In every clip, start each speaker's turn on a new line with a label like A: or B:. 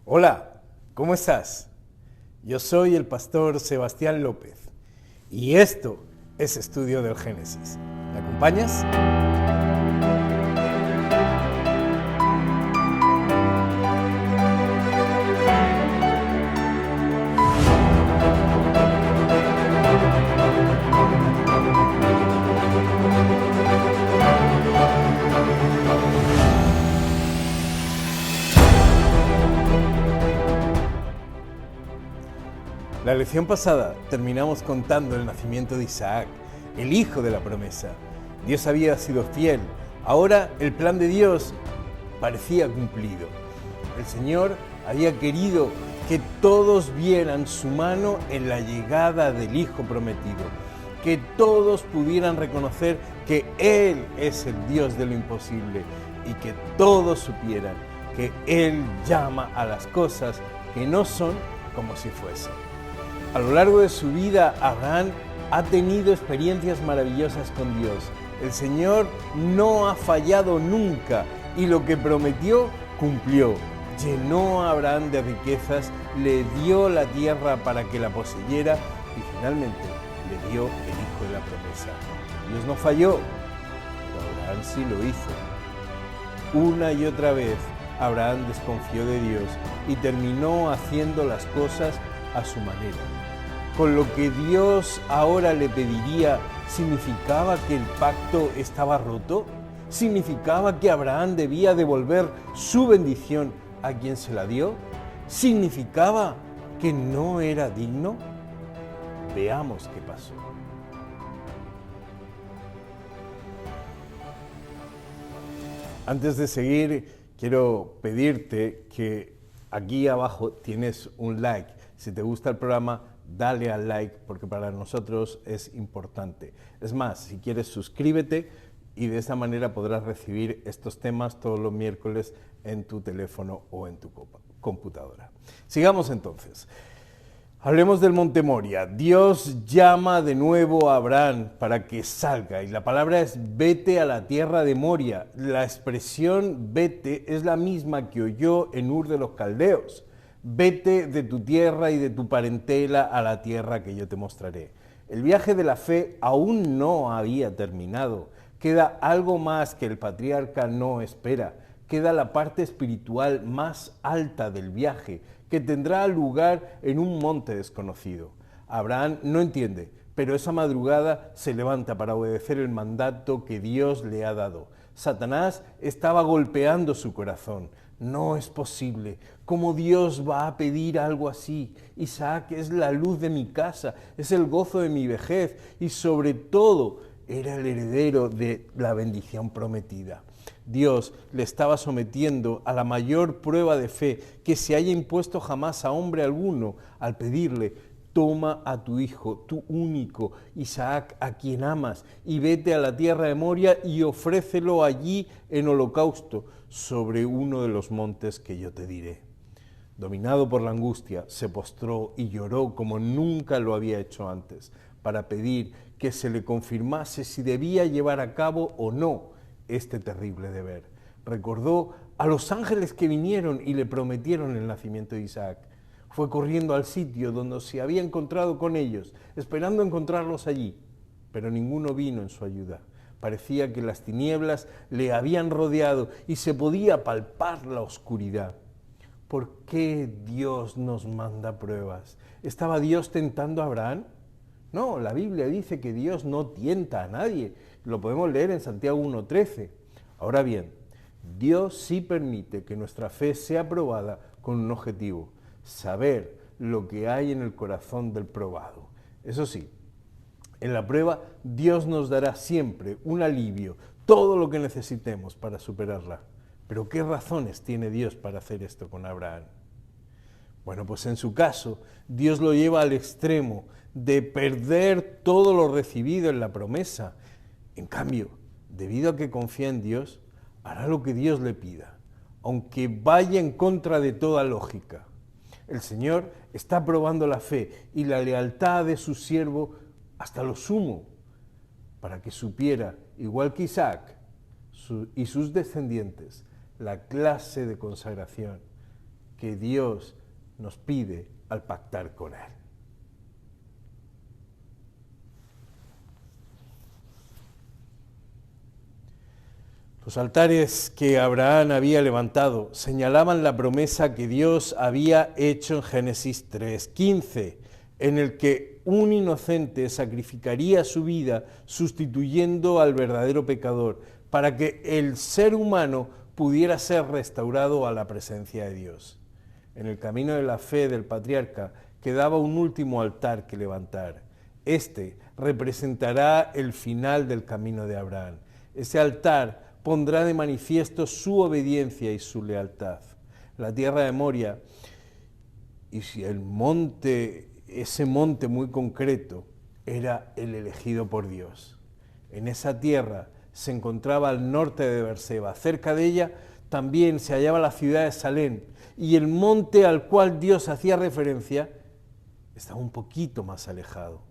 A: Hola, ¿cómo estás? Yo soy el pastor Sebastián López y esto es Estudio del Génesis. ¿Me acompañas? La lección pasada terminamos contando el nacimiento de Isaac, el hijo de la promesa. Dios había sido fiel. Ahora el plan de Dios parecía cumplido. El Señor había querido que todos vieran su mano en la llegada del Hijo prometido, que todos pudieran reconocer que Él es el Dios de lo imposible y que todos supieran que Él llama a las cosas que no son como si fuesen. A lo largo de su vida, Abraham ha tenido experiencias maravillosas con Dios. El Señor no ha fallado nunca y lo que prometió, cumplió. Llenó a Abraham de riquezas, le dio la tierra para que la poseyera y finalmente le dio el hijo de la promesa. Dios no falló, pero Abraham sí lo hizo. Una y otra vez, Abraham desconfió de Dios y terminó haciendo las cosas a su manera. Con lo que Dios ahora le pediría, ¿significaba que el pacto estaba roto? ¿Significaba que Abraham debía devolver su bendición a quien se la dio? ¿Significaba que no era digno? Veamos qué pasó. Antes de seguir, quiero pedirte que aquí abajo tienes un like. Si te gusta el programa, dale al like porque para nosotros es importante. Es más, si quieres, suscríbete y de esa manera podrás recibir estos temas todos los miércoles en tu teléfono o en tu computadora. Sigamos entonces. Hablemos del monte Moria. Dios llama de nuevo a Abraham para que salga y la palabra es vete a la tierra de Moria. La expresión vete es la misma que oyó en Ur de los Caldeos. Vete de tu tierra y de tu parentela a la tierra que yo te mostraré. El viaje de la fe aún no había terminado. Queda algo más que el patriarca no espera. Queda la parte espiritual más alta del viaje, que tendrá lugar en un monte desconocido. Abraham no entiende, pero esa madrugada se levanta para obedecer el mandato que Dios le ha dado. Satanás estaba golpeando su corazón. No es posible. ¿Cómo Dios va a pedir algo así? Isaac es la luz de mi casa, es el gozo de mi vejez y sobre todo era el heredero de la bendición prometida. Dios le estaba sometiendo a la mayor prueba de fe que se haya impuesto jamás a hombre alguno al pedirle: toma a tu hijo, tu único, Isaac, a quien amas, y vete a la tierra de Moria y ofrécelo allí en holocausto sobre uno de los montes que yo te diré. Dominado por la angustia, se postró y lloró como nunca lo había hecho antes, para pedir que se le confirmase si debía llevar a cabo o no este terrible deber. Recordó a los ángeles que vinieron y le prometieron el nacimiento de Isaac. Fue corriendo al sitio donde se había encontrado con ellos, esperando encontrarlos allí, pero ninguno vino en su ayuda. Parecía que las tinieblas le habían rodeado y se podía palpar la oscuridad. ¿Por qué Dios nos manda pruebas? ¿Estaba Dios tentando a Abraham? No, la Biblia dice que Dios no tienta a nadie. Lo podemos leer en Santiago 1:13. Ahora bien, Dios sí permite que nuestra fe sea probada con un objetivo: saber lo que hay en el corazón del probado. Eso sí, en la prueba Dios nos dará siempre un alivio, todo lo que necesitemos para superarla. Pero ¿qué razones tiene Dios para hacer esto con Abraham? Bueno, pues en su caso, Dios lo lleva al extremo de perder todo lo recibido en la promesa. En cambio, debido a que confía en Dios, hará lo que Dios le pida, aunque vaya en contra de toda lógica. El Señor está probando la fe y la lealtad de su siervo hasta lo sumo, para que supiera, igual que Isaac y sus descendientes, la clase de consagración que Dios nos pide al pactar con Él. Los altares que Abraham había levantado señalaban la promesa que Dios había hecho en Génesis 3:15, en el que un inocente sacrificaría su vida sustituyendo al verdadero pecador, para que el ser humano pudiera ser restaurado a la presencia de Dios. En el camino de la fe del patriarca quedaba un último altar que levantar. Este representará el final del camino de Abraham. Ese altar pondrá de manifiesto su obediencia y su lealtad. La tierra de Moria, y si el monte, ese monte muy concreto, era el elegido por Dios. En esa tierra se encontraba al norte de Beerseba. Cerca de ella también se hallaba la ciudad de Salem, y el monte al cual Dios hacía referencia estaba un poquito más alejado.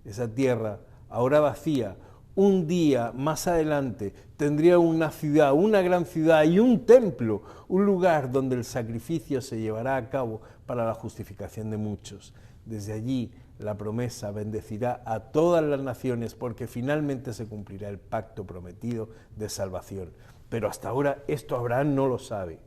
A: Esa tierra, ahora vacía, un día más adelante tendría una ciudad, una gran ciudad y un templo, un lugar donde el sacrificio se llevará a cabo para la justificación de muchos. Desde allí la promesa bendecirá a todas las naciones porque finalmente se cumplirá el pacto prometido de salvación. Pero hasta ahora esto Abraham no lo sabe.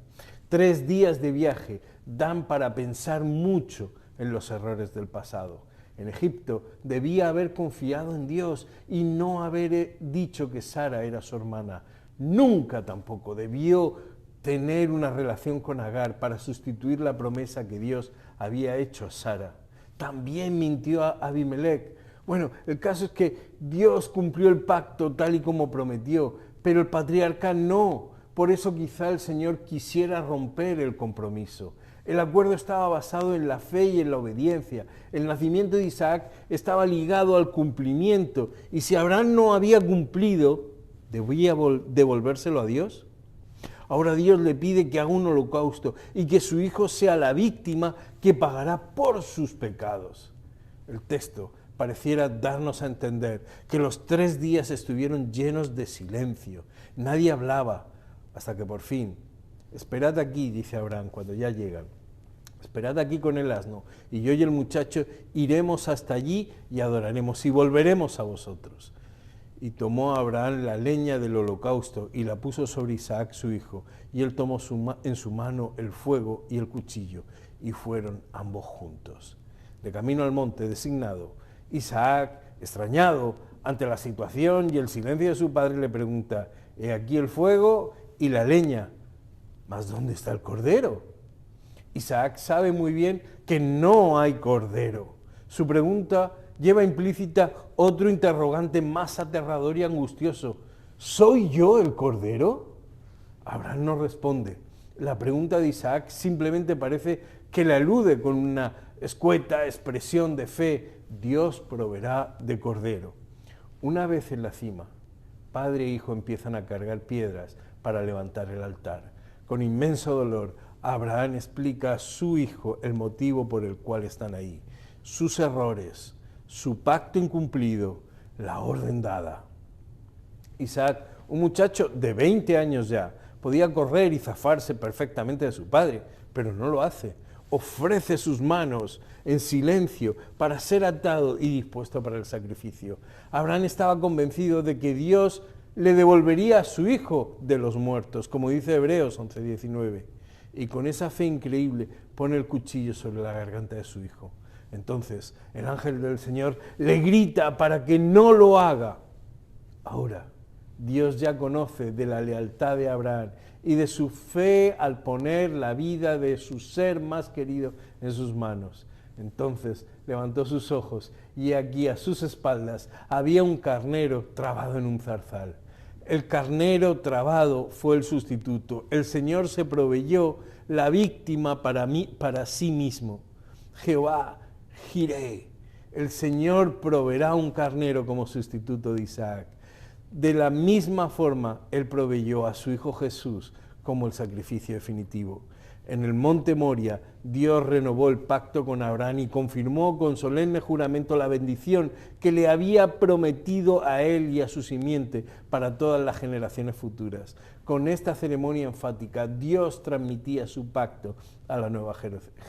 A: 3 días de viaje dan para pensar mucho en los errores del pasado. En Egipto debía haber confiado en Dios y no haber dicho que Sara era su hermana. Nunca tampoco debió tener una relación con Agar para sustituir la promesa que Dios había hecho a Sara. También mintió a Abimelech. Bueno, el caso es que Dios cumplió el pacto tal y como prometió, pero el patriarca no. Por eso quizá el Señor quisiera romper el compromiso. El acuerdo estaba basado en la fe y en la obediencia. El nacimiento de Isaac estaba ligado al cumplimiento. Y si Abraham no había cumplido, ¿debía devolvérselo a Dios? Ahora Dios le pide que haga un holocausto y que su hijo sea la víctima que pagará por sus pecados. El texto pareciera darnos a entender que los 3 días estuvieron llenos de silencio. Nadie hablaba hasta que por fin, esperad aquí, dice Abraham cuando ya llegan, esperad aquí con el asno, y yo y el muchacho iremos hasta allí y adoraremos y volveremos a vosotros. Y tomó Abraham la leña del holocausto y la puso sobre Isaac su hijo, y él tomó en su mano el fuego y el cuchillo, y fueron ambos juntos. De camino al monte designado, Isaac, extrañado ante la situación y el silencio de su padre, le pregunta: «He aquí el fuego y la leña, ¿mas dónde está el cordero?». Isaac sabe muy bien que no hay cordero. Su pregunta lleva implícita otro interrogante más aterrador y angustioso: ¿soy yo el cordero? Abraham no responde. La pregunta de Isaac simplemente parece que le alude con una escueta expresión de fe: Dios proveerá de cordero. Una vez en la cima, padre e hijo empiezan a cargar piedras para levantar el altar. Con inmenso dolor, Abraham explica a su hijo el motivo por el cual están ahí, sus errores, su pacto incumplido, la orden dada. Isaac, un muchacho de 20 años ya, podía correr y zafarse perfectamente de su padre, pero no lo hace. Ofrece sus manos en silencio para ser atado y dispuesto para el sacrificio. Abraham estaba convencido de que Dios le devolvería a su hijo de los muertos, como dice Hebreos 11:19. Y con esa fe increíble pone el cuchillo sobre la garganta de su hijo. Entonces el ángel del Señor le grita para que no lo haga. Ahora, Dios ya conoce de la lealtad de Abraham y de su fe al poner la vida de su ser más querido en sus manos. Entonces levantó sus ojos y aquí a sus espaldas había un carnero trabado en un zarzal. El carnero trabado fue el sustituto. El Señor se proveyó la víctima para sí mismo. Jehová Jireh, el Señor proveerá un carnero como sustituto de Isaac. De la misma forma, Él proveyó a su Hijo Jesús como el sacrificio definitivo. En el monte Moria, Dios renovó el pacto con Abraham y confirmó con solemne juramento la bendición que le había prometido a él y a su simiente para todas las generaciones futuras. Con esta ceremonia enfática, Dios transmitía su pacto a la nueva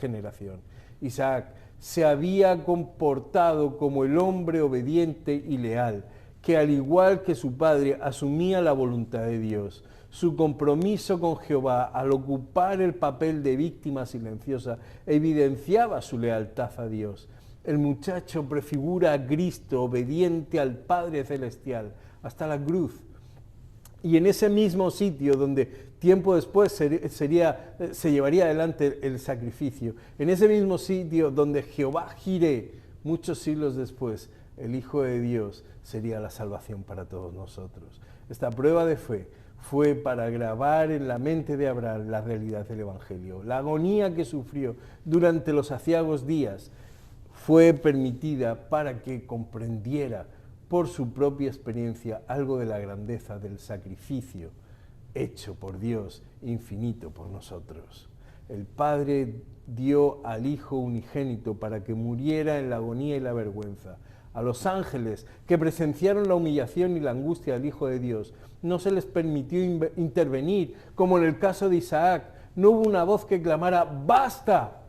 A: generación. Isaac se había comportado como el hombre obediente y leal, que al igual que su padre asumía la voluntad de Dios. Su compromiso con Jehová al ocupar el papel de víctima silenciosa evidenciaba su lealtad a Dios. El muchacho prefigura a Cristo obediente al Padre Celestial hasta la cruz. Y en ese mismo sitio donde tiempo después se llevaría adelante el sacrificio, en ese mismo sitio donde Jehová Jireh, muchos siglos después, el Hijo de Dios sería la salvación para todos nosotros. Esta prueba de fe fue para grabar en la mente de Abraham la realidad del Evangelio. La agonía que sufrió durante los aciagos días fue permitida para que comprendiera por su propia experiencia algo de la grandeza del sacrificio hecho por Dios, infinito por nosotros. El Padre dio al Hijo unigénito para que muriera en la agonía y la vergüenza. A los ángeles que presenciaron la humillación y la angustia del Hijo de Dios, no se les permitió intervenir, como en el caso de Isaac. No hubo una voz que clamara ¡basta!,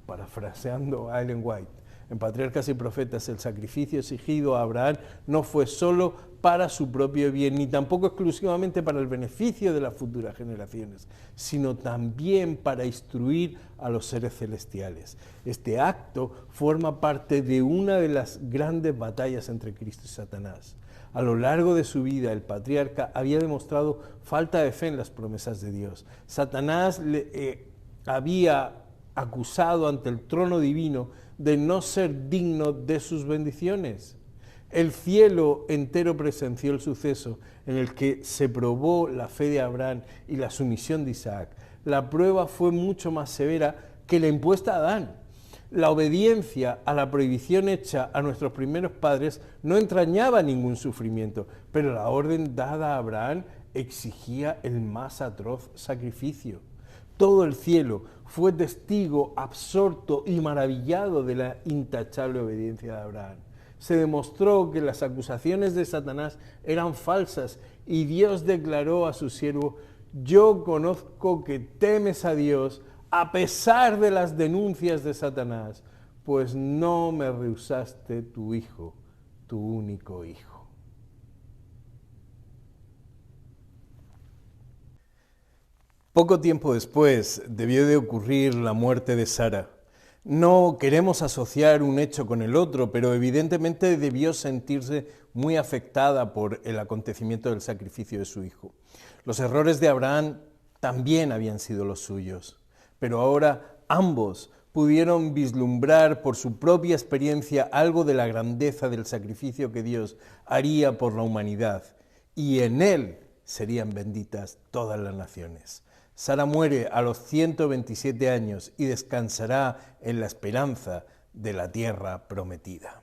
A: parafraseando a Ellen White. En Patriarcas y Profetas, el sacrificio exigido a Abraham no fue solo para su propio bien, ni tampoco exclusivamente para el beneficio de las futuras generaciones, sino también para instruir a los seres celestiales. Este acto forma parte de una de las grandes batallas entre Cristo y Satanás. A lo largo de su vida, el patriarca había demostrado falta de fe en las promesas de Dios. Satanás le había acusado ante el trono divino de no ser digno de sus bendiciones. El cielo entero presenció el suceso en el que se probó la fe de Abraham y la sumisión de Isaac. La prueba fue mucho más severa que la impuesta a Adán. La obediencia a la prohibición hecha a nuestros primeros padres no entrañaba ningún sufrimiento, pero la orden dada a Abraham exigía el más atroz sacrificio. Todo el cielo fue testigo absorto y maravillado de la intachable obediencia de Abraham. Se demostró que las acusaciones de Satanás eran falsas y Dios declaró a su siervo: yo conozco que temes a Dios a pesar de las denuncias de Satanás, pues no me rehusaste tu hijo, tu único hijo. Poco tiempo después debió de ocurrir la muerte de Sara. No queremos asociar un hecho con el otro, pero evidentemente debió sentirse muy afectada por el acontecimiento del sacrificio de su hijo. Los errores de Abraham también habían sido los suyos, pero ahora ambos pudieron vislumbrar por su propia experiencia algo de la grandeza del sacrificio que Dios haría por la humanidad, y en él serían benditas todas las naciones. Sara muere a los 127 años y descansará en la esperanza de la tierra prometida.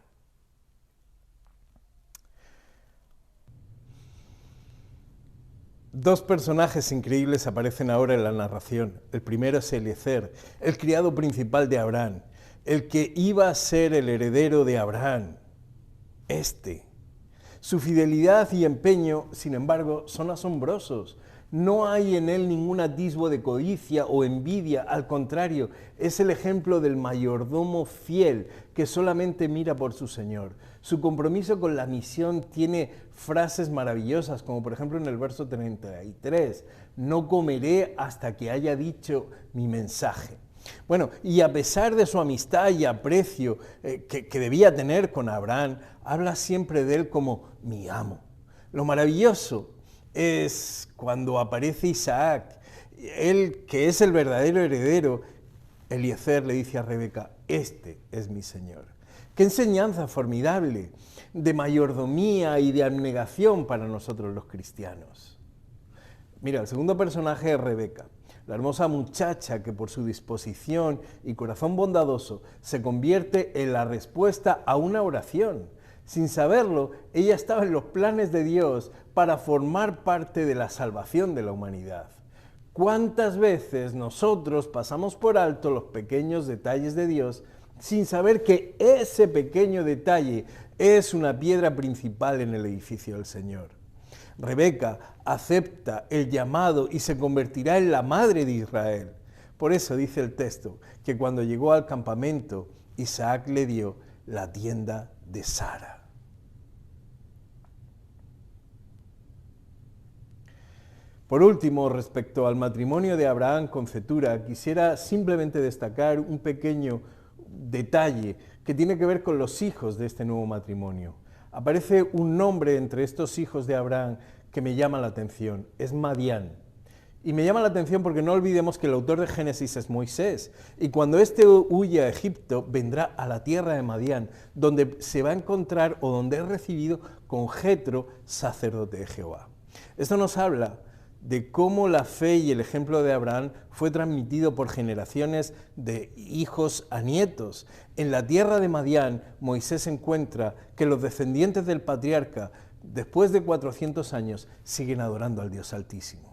A: Dos personajes increíbles aparecen ahora en la narración. El primero es Eliezer, el criado principal de Abraham, el que iba a ser el heredero de Abraham. Su fidelidad y empeño, sin embargo, son asombrosos. No hay en él ningún atisbo de codicia o envidia, al contrario, es el ejemplo del mayordomo fiel que solamente mira por su Señor. Su compromiso con la misión tiene frases maravillosas, como por ejemplo en el verso 33, no comeré hasta que haya dicho mi mensaje. Bueno, y a pesar de su amistad y aprecio que debía tener con Abraham, habla siempre de él como mi amo. Lo maravilloso es cuando aparece Isaac, él que es el verdadero heredero. Eliezer le dice a Rebeca: este es mi Señor. ¡Qué enseñanza formidable de mayordomía y de abnegación para nosotros los cristianos! Mira, el segundo personaje es Rebeca, la hermosa muchacha que por su disposición y corazón bondadoso se convierte en la respuesta a una oración. Sin saberlo, ella estaba en los planes de Dios para formar parte de la salvación de la humanidad. ¿Cuántas veces nosotros pasamos por alto los pequeños detalles de Dios sin saber que ese pequeño detalle es una piedra principal en el edificio del Señor? Rebeca acepta el llamado y se convertirá en la madre de Israel. Por eso dice el texto que cuando llegó al campamento, Isaac le dio la tienda de Sara. Por último, respecto al matrimonio de Abraham con Cetura, quisiera simplemente destacar un pequeño detalle que tiene que ver con los hijos de este nuevo matrimonio. Aparece un nombre entre estos hijos de Abraham que me llama la atención, es Madián. Y me llama la atención porque no olvidemos que el autor de Génesis es Moisés, y cuando éste huye a Egipto, vendrá a la tierra de Madián, donde se va a encontrar o donde es recibido con Jetro, sacerdote de Jehová. Esto nos habla de cómo la fe y el ejemplo de Abraham fue transmitido por generaciones de hijos a nietos. En la tierra de Madián, Moisés encuentra que los descendientes del patriarca, después de 400 años, siguen adorando al Dios Altísimo.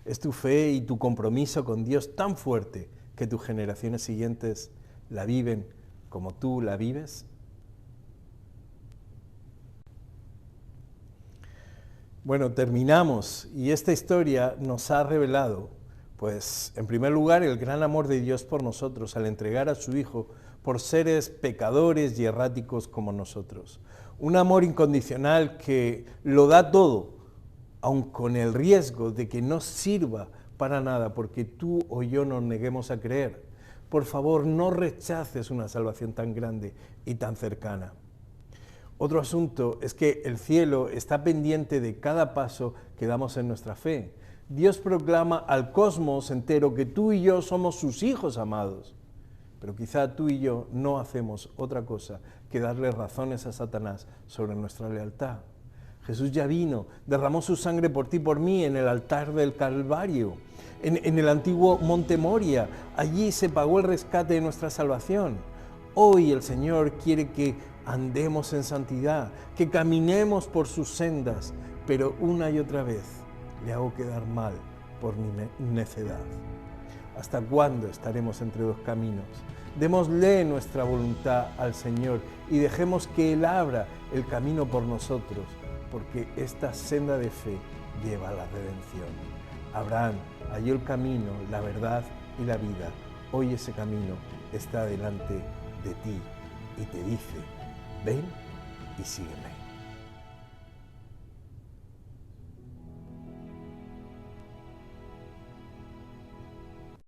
A: ¿Es tu fe y tu compromiso con Dios tan fuerte que tus generaciones siguientes la viven como tú la vives? Bueno, terminamos y esta historia nos ha revelado, pues, en primer lugar, el gran amor de Dios por nosotros al entregar a su Hijo por seres pecadores y erráticos como nosotros. Un amor incondicional que lo da todo, aun con el riesgo de que no sirva para nada porque tú o yo nos neguemos a creer. Por favor, no rechaces una salvación tan grande y tan cercana. Otro asunto es que el cielo está pendiente de cada paso que damos en nuestra fe. Dios proclama al cosmos entero que tú y yo somos sus hijos amados, pero quizá tú y yo no hacemos otra cosa que darle razones a Satanás sobre nuestra lealtad. Jesús ya vino, derramó su sangre por ti y por mí en el altar del Calvario, en el antiguo Monte Moria. Allí se pagó el rescate de nuestra salvación. Hoy el Señor quiere que andemos en santidad, que caminemos por sus sendas, pero una y otra vez le hago quedar mal por mi necedad. ¿Hasta cuándo estaremos entre dos caminos? Démosle nuestra voluntad al Señor y dejemos que Él abra el camino por nosotros, porque esta senda de fe lleva a la redención. Abraham halló el camino, la verdad y la vida. Hoy ese camino está delante de ti y te dice: ven y sígueme.